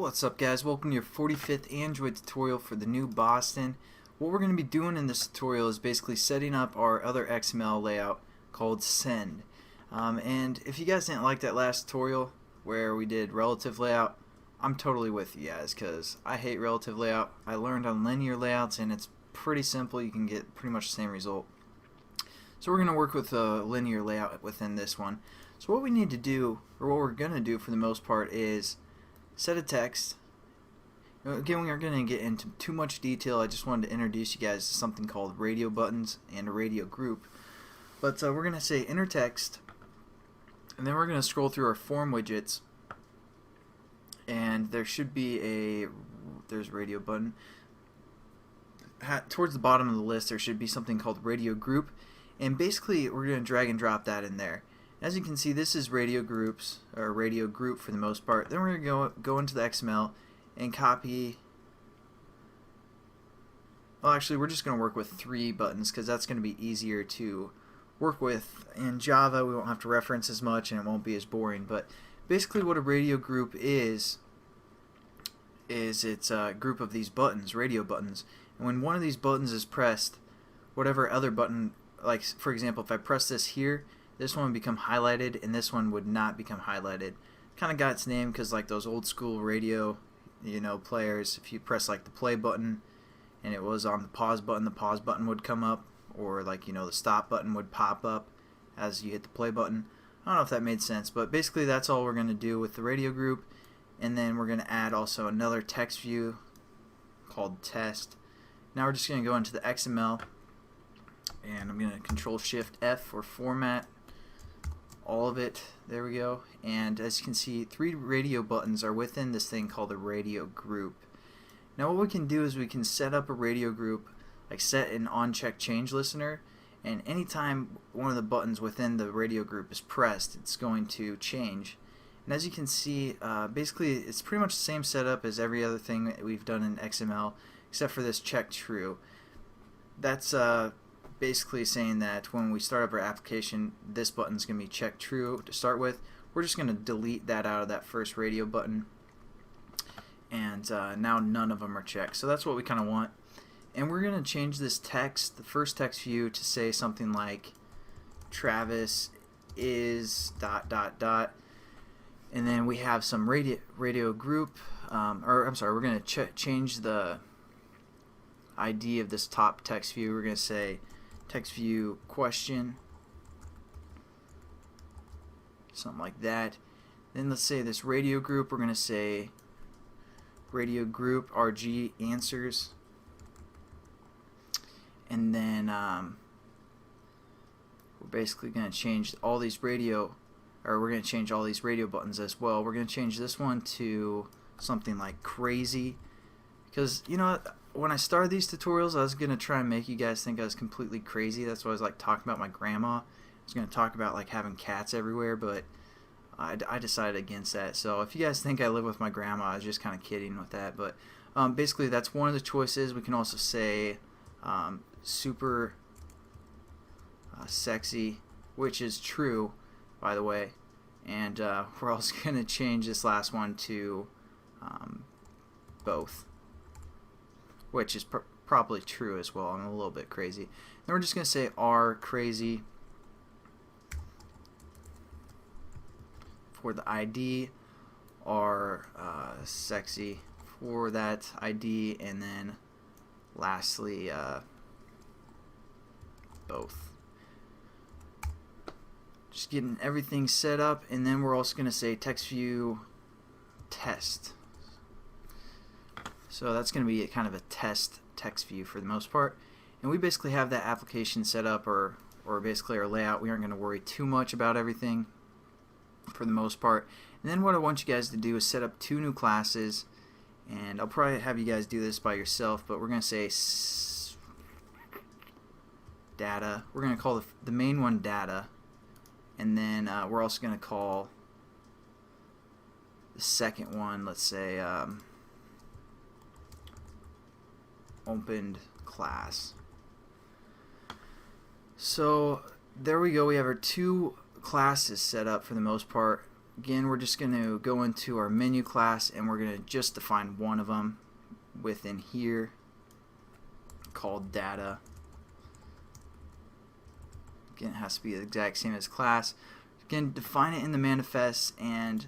What's up, guys? Welcome to your 45th Android tutorial for the new Boston. What we're going to be doing in this tutorial is basically setting up our other XML layout called send. And if you guys didn't like that last tutorial where we did relative layout, I'm totally with you guys because I hate relative layout. I learned on linear layouts and it's pretty simple. You can get pretty much the same result. So we're going to work with a linear layout within this one. So what we need to do, or what we're going to do for the most part, is set a text. Again, we aren't going to get into too much detail. I just wanted to introduce you guys to something called RadioButtons and a RadioGroup. But we're going to say enter text, and then we're going to scroll through our form widgets, and there should be there's radio button. Towards the bottom of the list there should be something called RadioGroup, and basically we're going to drag and drop that in there. As you can see, this is RadioGroups, or RadioGroup for the most part. Then we're going to go into the XML and copy. Well, actually, we're just going to work with 3 buttons because that's going to be easier to work with. In Java, we won't have to reference as much and it won't be as boring. But basically what a RadioGroup is it's a group of these buttons, radio buttons. And when one of these buttons is pressed, whatever other button, like for example, if I press this here, this one would become highlighted and this one would not become highlighted. Kind of got its name because like those old school radio players, if you press like the play button and it was on the pause button would come up, or like the stop button would pop up as you hit the play button. I don't know if that made sense, but basically that's all we're going to do with the radio group. And then we're going to add also another text view called test. Now we're just going to go into the XML and I'm going to Control Shift F for format all of it. There we go. And as you can see, 3 radio buttons are within this thing called a radio group. Now what we can do is we can set up a radio group, like set an on-check change listener, and anytime one of the buttons within the radio group is pressed, it's going to change. And as you can see, basically it's pretty much the same setup as every other thing that we've done in XML except for this check true. That's basically saying that when we start up our application, this button's going to be checked true to start with. We're just going to delete that out of that first radio button, and now none of them are checked. So that's what we kind of want. And we're going to change this text, the first text view, to say something like Travis is ... and then we have some radio group, or I'm sorry, we're going to change the ID of this top text view. We're going to say text view question, something like that. Then let's say this radio group, we're going to say radio group RG answers, and then we're basically going to change all these radio, or we're going to change all these radio buttons as well. We're going to change this one to something like crazy, because when I started these tutorials, I was going to try and make you guys think I was completely crazy. That's why I was like talking about my grandma. I was going to talk about like having cats everywhere, but I decided against that. So if you guys think I live with my grandma, I was just kind of kidding with that. But basically that's one of the choices. We can also say super sexy, which is true, by the way. And we're also going to change this last one to both, which is probably true as well. I'm a little bit crazy. Then we're just going to say R crazy for the ID, R sexy for that ID, and then lastly both. Just getting everything set up, and then we're also going to say text view test. So that's going to be kind of a test text view for the most part. And we basically have that application set up, or basically our layout. We aren't going to worry too much about everything for the most part. And then what I want you guys to do is set up 2 new classes. And I'll probably have you guys do this by yourself, but we're going to say data. We're going to call the main one data. And then we're also going to call the second one, let's say, opened class. So there we go. We have our 2 classes set up for the most part. again, we're just going to go into our menu class and we're going to just define one of them within here called data. Again, it has to be the exact same as class. Again, define it in the manifest, and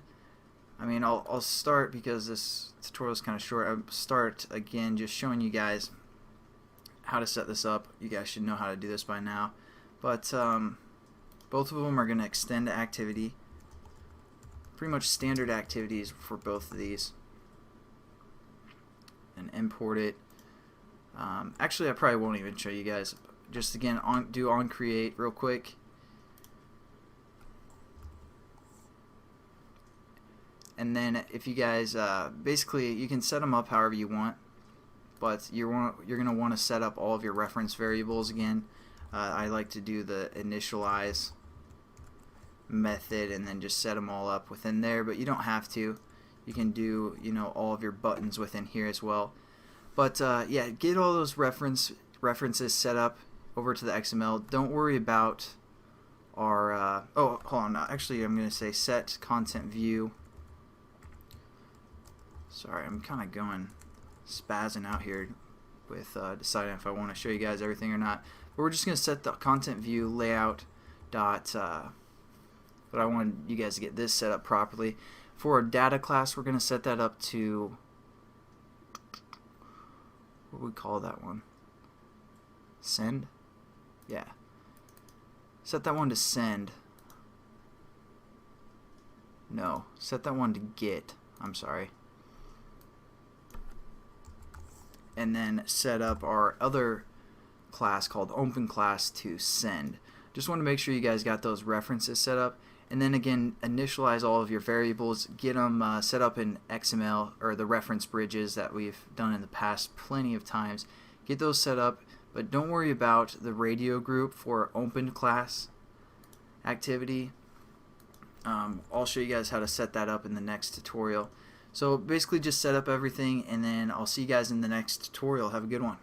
I mean, I'll start, because this tutorial is kind of short, I'll start again just showing you guys how to set this up. You guys should know how to do this by now, but both of them are going to extend to activity. Pretty much standard activities for both of these, and import it. Actually, I probably won't even show you guys. Just again, do on create real quick, and then if you guys basically, you can set them up however you want, but you're gonna want to set up all of your reference variables again. I like to do the initialize method and then just set them all up within there, but you don't have to. You can do, you know, all of your buttons within here as well. But yeah, get all those references set up over to the XML. Don't worry about our oh, hold on, actually I'm gonna say set content view. Sorry, I'm kind of going spazzing out here with deciding if I want to show you guys everything or not. But we're just gonna set the content view layout dot but I want you guys to get this set up properly. For our data class, we're going to set that up to, what do we call that one? Send? Yeah. Set that one to send. No, set that one to get. I'm sorry. And then set up our other class called open class to send. Just want to make sure you guys got those references set up. And then again, initialize all of your variables, get them set up in XML, or the reference bridges that we've done in the past plenty of times. Get those set up, but don't worry about the RadioGroup for open class activity. I'll show you guys how to set that up in the next tutorial. So basically just set up everything, and then I'll see you guys in the next tutorial. Have a good one.